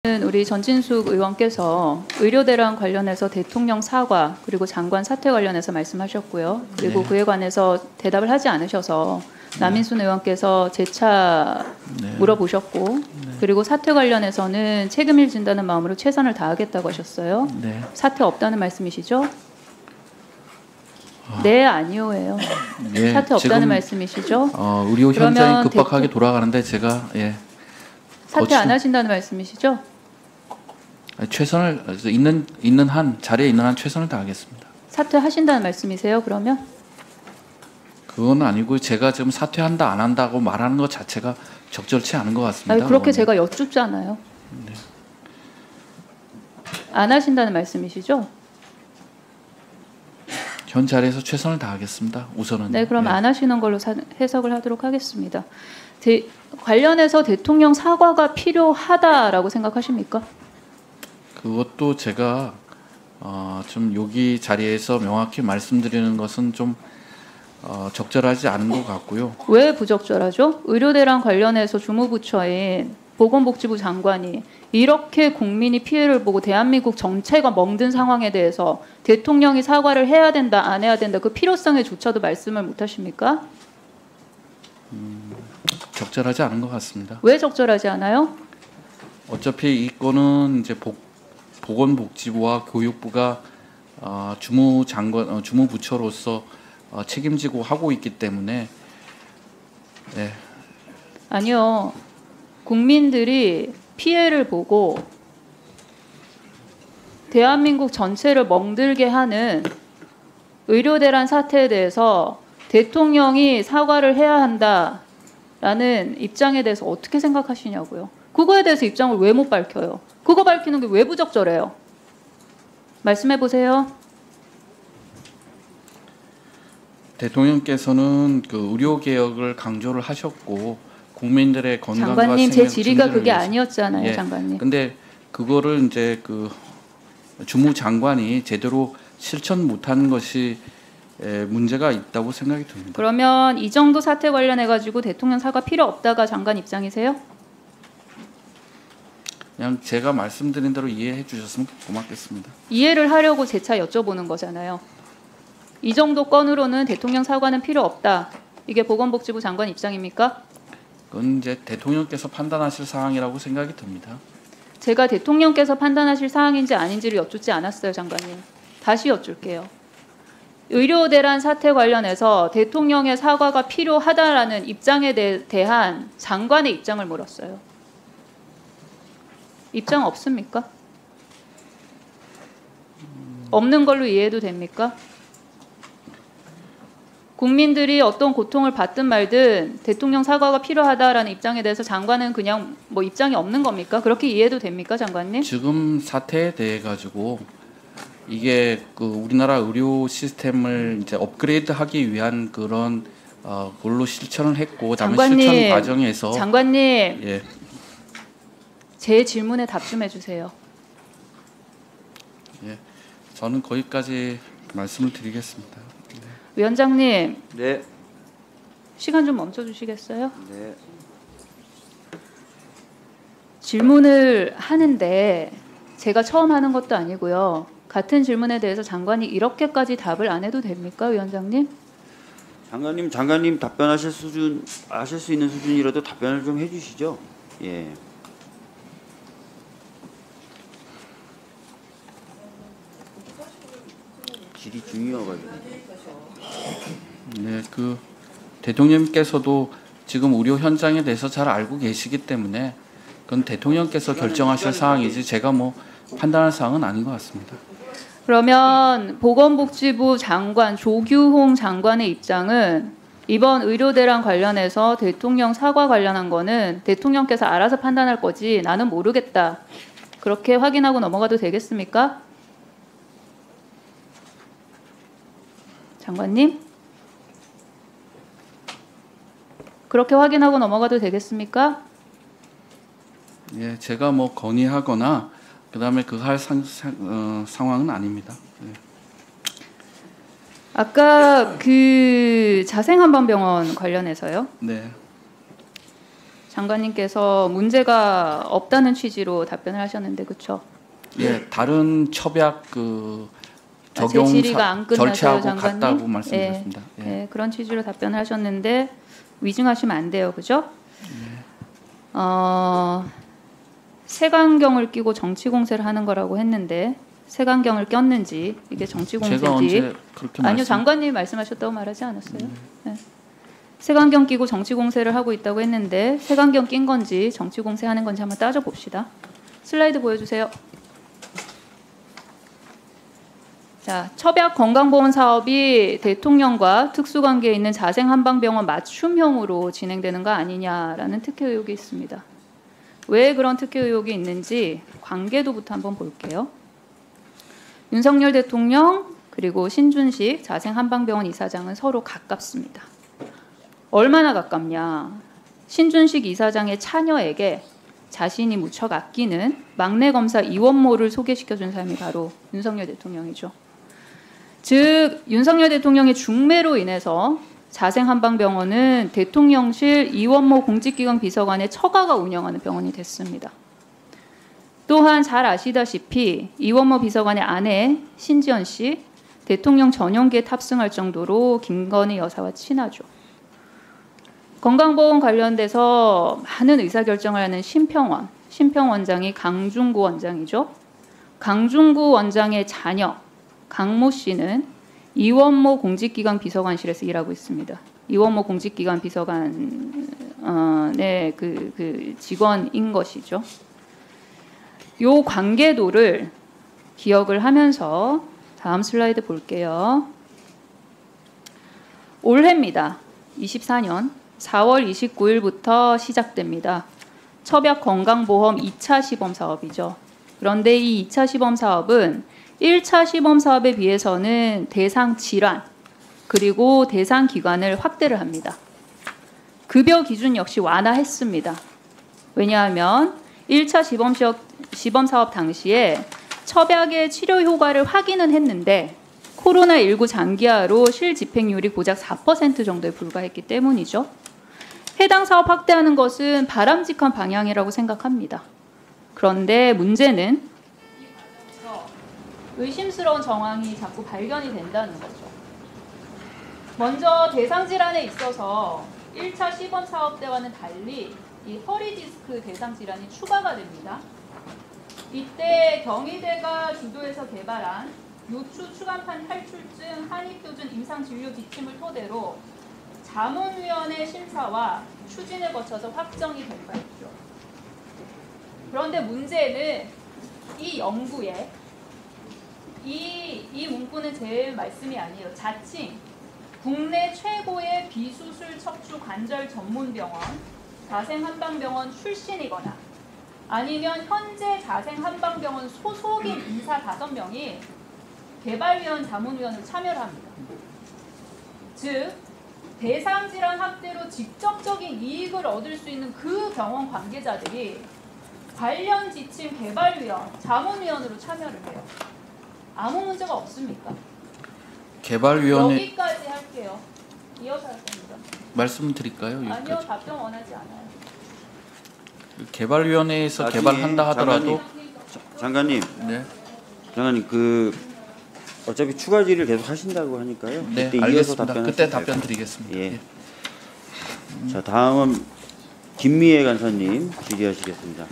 우리 전진숙 의원께서 의료대란 관련해서 대통령 사과 그리고 장관 사퇴 관련해서 말씀하셨고요. 그리고 네. 그에 관해서 대답을 하지 않으셔서 남인순 의원께서 재차 물어보셨고 그리고 사퇴 관련해서는 책임을 진다는 마음으로 최선을 다하겠다고 하셨어요. 네. 사퇴 없다는 말씀이시죠? 네, 아니오예요. 예, 사퇴 없다는 지금, 말씀이시죠? 의료 현장이 그러면 급박하게 돌아가는데 제가 사퇴 안 하신다는 말씀이시죠? 최선을 있는 한 자리에 있는 한 최선을 다하겠습니다. 사퇴하신다는 말씀이세요? 그러면? 그건 아니고 제가 지금 사퇴한다 안 한다고 말하는 것 자체가 적절치 않은 것 같습니다. 아니, 그렇게 의원님. 제가 여쭙잖아요. 네. 안 하신다는 말씀이시죠? 현 자리에서 최선을 다하겠습니다. 우선은. 네, 그럼 안 하시는 걸로 해석을 하도록 하겠습니다. 관련해서 대통령 사과가 필요하다라고 생각하십니까? 그것도 제가 좀 여기 자리에서 명확히 말씀드리는 것은 좀 적절하지 않은 것 같고요. 왜 부적절하죠? 의료대란 관련해서 주무부처인 보건복지부 장관이 이렇게 국민이 피해를 보고 대한민국 전체가 멍든 상황에 대해서 대통령이 사과를 해야 된다, 안 해야 된다, 그 필요성에 조차도 말씀을 못 하십니까? 적절하지 않은 것 같습니다. 왜 적절하지 않아요? 어차피 이 건은 이제 보건복지부와 교육부가 주무부처로서 책임지고 하고 있기 때문에 네. 아니요. 국민들이 피해를 보고 대한민국 전체를 멍들게 하는 의료대란 사태에 대해서 대통령이 사과를 해야 한다라는 입장에 대해서 어떻게 생각하시냐고요. 그거에 대해서 입장을 왜 못 밝혀요? 그거 밝히는 게 왜 부적절해요? 말씀해 보세요. 대통령께서는 그 의료 개혁을 강조를 하셨고 국민들의 건강과 장관님, 제 생명 질의가 증진을 그게 위해서. 아니었잖아요, 예. 장관님. 근데 그거를 이제 그 주무장관이 제대로 실천 못한 것이 문제가 있다고 생각이 듭니다. 그러면 이 정도 사태 관련해 가지고 대통령 사과 필요 없다가 장관 입장이세요? 그냥 제가 말씀드린 대로 이해해 주셨으면 고맙겠습니다. 이해를 하려고 재차 여쭤보는 거잖아요. 이 정도 건으로는 대통령 사과는 필요 없다. 이게 보건복지부 장관 입장입니까? 그건 이제 대통령께서 판단하실 사항이라고 생각이 듭니다. 제가 대통령께서 판단하실 사항인지 아닌지를 여쭙지 않았어요, 장관님. 다시 여쭐게요. 의료대란 사태 관련해서 대통령의 사과가 필요하다라는 입장에 대한 장관의 입장을 물었어요. 입장 없습니까? 없는 걸로 이해해도 됩니까? 국민들이 어떤 고통을 받든 말든 대통령 사과가 필요하다라는 입장에 대해서 장관은 그냥 뭐 입장이 없는 겁니까? 그렇게 이해해도 됩니까, 장관님? 지금 사태에 대해 가지고 이게 그 우리나라 의료 시스템을 이제 업그레이드하기 위한 그런 걸로 실천을 했고, 다음에 실천 과정에서 장관님, 예. 제 질문에 답 좀 해주세요. 예, 저는 거기까지 말씀을 드리겠습니다. 네. 위원장님, 네. 시간 좀 멈춰주시겠어요? 네. 질문을 하는데 제가 처음 하는 것도 아니고요. 같은 질문에 대해서 장관이 이렇게까지 답을 안 해도 됩니까, 위원장님? 장관님 답변하실 수준, 하실 수 있는 수준이라도 답변을 좀 해주시죠. 예. 질이 중요해가지고. 네, 그 대통령께서도 지금 의료 현장에 대해서 잘 알고 계시기 때문에 그건 대통령께서 결정하실 사항이지 제가 뭐 판단할 사항은 아닌 것 같습니다. 그러면 보건복지부 장관 조규홍 장관의 입장은 이번 의료대란 관련해서 대통령 사과 관련한 거는 대통령께서 알아서 판단할 거지 나는 모르겠다. 그렇게 확인하고 넘어가도 되겠습니까? 장관님? 그렇게 확인하고 넘어가도 되겠습니까? 예, 제가 뭐 건의하거나 그다음에 그 할 상황은 아닙니다. 예. 아까 그 자생한방병원 관련해서요. 네. 장관님께서 문제가 없다는 취지로 답변을 하셨는데 그렇죠? 예, 다른 처박 제 적용 질의가 안 끝나서요, 절차하고 장관님? 같다고 말씀드렸습니다. 예. 네, 그런 취지로 답변을 하셨는데 위증하시면 안 돼요, 그죠? 색안경을 끼고 정치 공세를 하는 거라고 했는데 색안경을 꼈는지 이게 정치 제가 공세인지 언제 그렇게 아니요, 장관님이 말씀하셨다고 말하지 않았어요? 네. 색안경 끼고 정치 공세를 하고 있다고 했는데 색안경 낀 건지 정치 공세하는 건지 한번 따져 봅시다. 슬라이드 보여주세요. 자, 처박 건강보험 사업이 대통령과 특수관계에 있는 자생한방병원 맞춤형으로 진행되는 거 아니냐라는 특혜 의혹이 있습니다. 왜 그런 특혜 의혹이 있는지 관계도부터 한번 볼게요. 윤석열 대통령 그리고 신준식 자생한방병원 이사장은 서로 가깝습니다. 얼마나 가깝냐? 신준식 이사장의 차녀에게 자신이 무척 아끼는 막내 검사 이원모를 소개시켜준 사람이 바로 윤석열 대통령이죠. 즉 윤석열 대통령의 중매로 인해서 자생한방병원은 대통령실 이원모 공직기강 비서관의 처가가 운영하는 병원이 됐습니다. 또한 잘 아시다시피 이원모 비서관의 아내 신지연 씨 대통령 전용기에 탑승할 정도로 김건희 여사와 친하죠. 건강보험 관련돼서 많은 의사결정을 하는 심평원장이 강중구 원장이죠. 강중구 원장의 자녀 강모 씨는 이원모 공직기강 비서관실에서 일하고 있습니다. 이원모 공직기강 비서관의 그 직원인 것이죠. 요 관계도를 기억을 하면서 다음 슬라이드 볼게요. 올해입니다. 24년 4월 29일부터 시작됩니다. 처박 건강보험 2차 시범 사업이죠. 그런데 이 2차 시범 사업은 1차 시범 사업에 비해서는 대상 질환 그리고 대상 기관을 확대를 합니다. 급여 기준 역시 완화했습니다. 왜냐하면 1차 시범 사업 당시에 처박의 치료 효과를 확인은 했는데 코로나19 장기화로 실집행률이 고작 4% 정도에 불과했기 때문이죠. 해당 사업 확대하는 것은 바람직한 방향이라고 생각합니다. 그런데 문제는 의심스러운 정황이 자꾸 발견이 된다는 거죠. 먼저 대상 질환에 있어서 1차 시범 사업 때와는 달리 이 허리 디스크 대상 질환이 추가가 됩니다. 이때 경희대가 주도해서 개발한 요추 추간판 탈출증 한의표준 임상 진료 지침을 토대로 자문위원회 심사와 추진을 거쳐서 확정이 된 바 있죠. 그런데 문제는 이 연구에 이 문구는 제 말씀이 아니에요. 자칭 국내 최고의 비수술 척추 관절 전문병원 자생한방병원 출신이거나 아니면 현재 자생한방병원 소속인 인사 5명이 개발위원 자문위원으로 참여를 합니다. 즉 대상질환 확대로 직접적인 이익을 얻을 수 있는 그 병원 관계자들이 관련 지침 개발위원, 자문위원으로 참여를 해요. 아무 문제가 없습니까? 개발위원회 여기까지 할게요. 이어서 할 겁니다. 말씀드릴까요? 아니요, 여기까지. 답변 원하지 않아요. 개발위원회에서 개발한다 하더라도 장관님, 네, 장관님 어차피 추가 질의를 계속 하신다고 하니까요. 네, 그때 이어서 알겠습니다. 그때 답변하시면 답변 될 드리겠습니다. 예. 예. 자, 다음은 김미애 간사님 질의하시겠습니다.